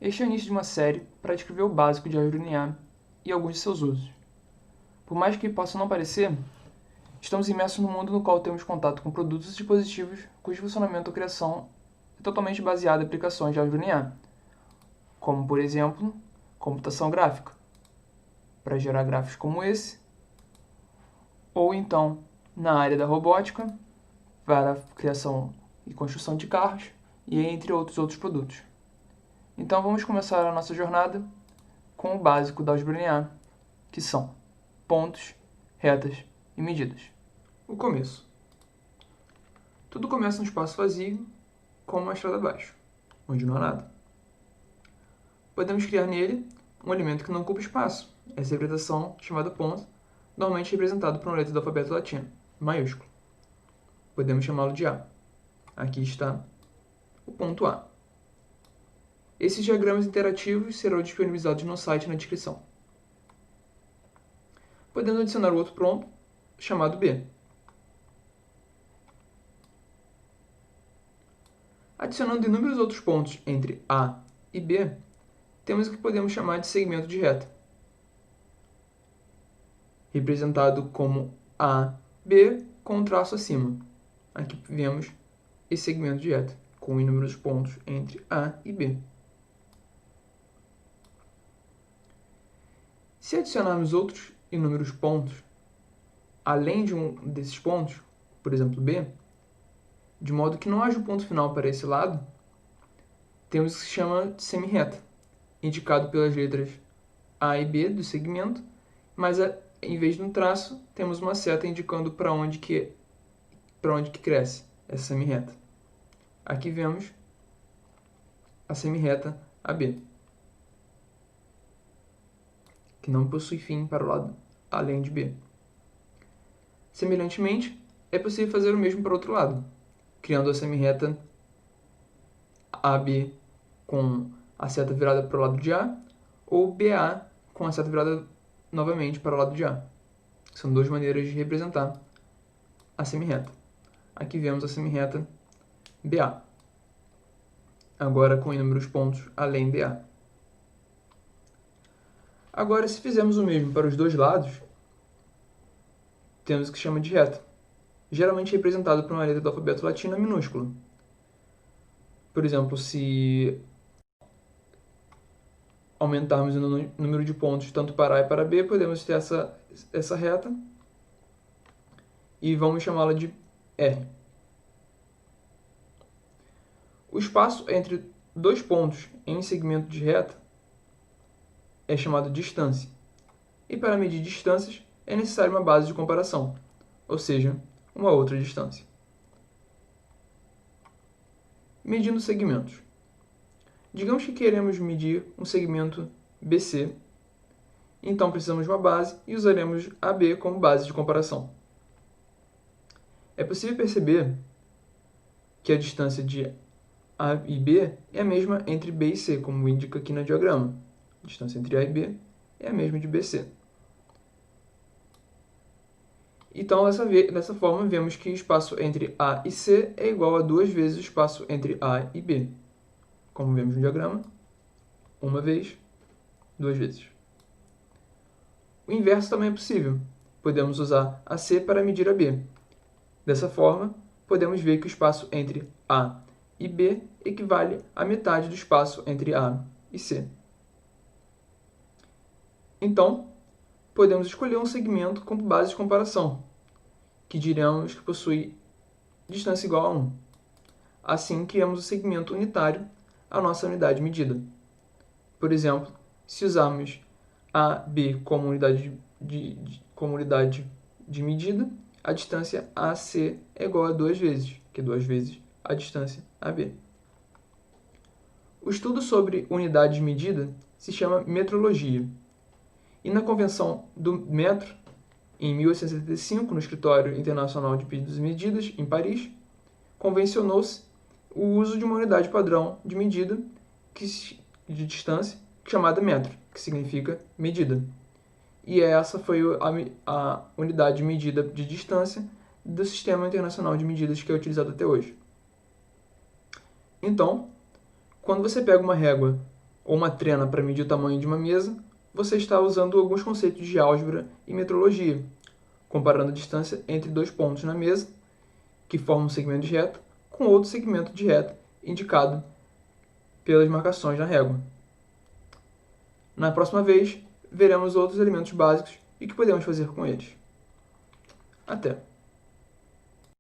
Este é o início de uma série para descrever o básico de álgebra linear e alguns de seus usos. Por mais que possa não parecer, estamos imersos num mundo no qual temos contato com produtos e dispositivos cujo funcionamento ou criação é totalmente baseado em aplicações de álgebra linear, como, por exemplo, computação gráfica, para gerar gráficos como esse, ou então, na área da robótica, para a criação e construção de carros, e entre outros produtos. Então vamos começar a nossa jornada com o básico da álgebra linear, que são pontos, retas e medidas. O começo. Tudo começa num espaço vazio, como uma estrada abaixo, onde não há nada. Podemos criar nele um elemento que não ocupa espaço. Essa representação, chamada ponto, normalmente representado por uma letra do alfabeto latino, maiúsculo. Podemos chamá-lo de A. Aqui está o ponto A. Esses diagramas interativos serão disponibilizados no site na descrição. Podemos adicionar outro ponto, chamado B. Adicionando inúmeros outros pontos entre A e B, temos o que podemos chamar de segmento de reta, representado como AB com um traço acima. Aqui vemos esse segmento de reta, com inúmeros pontos entre A e B. Se adicionarmos outros inúmeros pontos, além de um desses pontos, por exemplo B, de modo que não haja um ponto final para esse lado, temos o que se chama de semirreta, indicado pelas letras A e B do segmento, mas em vez de um traço, temos uma seta indicando para onde que cresce essa semirreta. Aqui vemos a semirreta AB, que não possui fim para o lado além de B. Semelhantemente, é possível fazer o mesmo para o outro lado, criando a semirreta AB com a seta virada para o lado de A, ou BA com a seta virada novamente para o lado de A. São duas maneiras de representar a semirreta. Aqui vemos a semirreta BA, agora com inúmeros pontos além de A. Agora, se fizermos o mesmo para os dois lados, temos o que chama de reta, geralmente representado por uma letra do alfabeto latino minúscula. Por exemplo, se aumentarmos o número de pontos tanto para A e para B, podemos ter essa reta e vamos chamá-la de R. O espaço entre dois pontos em um segmento de reta é chamado de distância. E para medir distâncias é necessária uma base de comparação, ou seja, uma outra distância. Medindo segmentos. Digamos que queremos medir um segmento BC, então precisamos de uma base e usaremos AB como base de comparação. É possível perceber que a distância de A e B é a mesma entre B e C, como indica aqui no diagrama. A distância entre A e B é a mesma de BC. Então, dessa forma, vemos que o espaço entre A e C é igual a 2 vezes o espaço entre A e B. Como vemos no diagrama, uma vez, 2 vezes. O inverso também é possível. Podemos usar AC para medir a B. Dessa forma, podemos ver que o espaço entre A e B equivale à metade do espaço entre A e C. Então, podemos escolher um segmento como base de comparação, que diremos que possui distância igual a 1. Assim, criamos o segmento unitário, a nossa unidade medida. Por exemplo, se usarmos AB como unidade de medida, a distância AC é igual a 2 vezes, que é 2 vezes a distância AB. O estudo sobre unidade de medida se chama metrologia. E na Convenção do Metro, em 1875, no Escritório Internacional de Pedidos e Medidas, em Paris, convencionou-se o uso de uma unidade padrão de medida de distância, chamada metro, que significa medida. E essa foi a unidade de medida de distância do Sistema Internacional de Medidas que é utilizado até hoje. Então, quando você pega uma régua ou uma trena para medir o tamanho de uma mesa, você está usando alguns conceitos de álgebra e metrologia, comparando a distância entre dois pontos na mesa, que formam um segmento de reta, com outro segmento de reta indicado pelas marcações na régua. Na próxima vez, veremos outros elementos básicos e o que podemos fazer com eles. Até!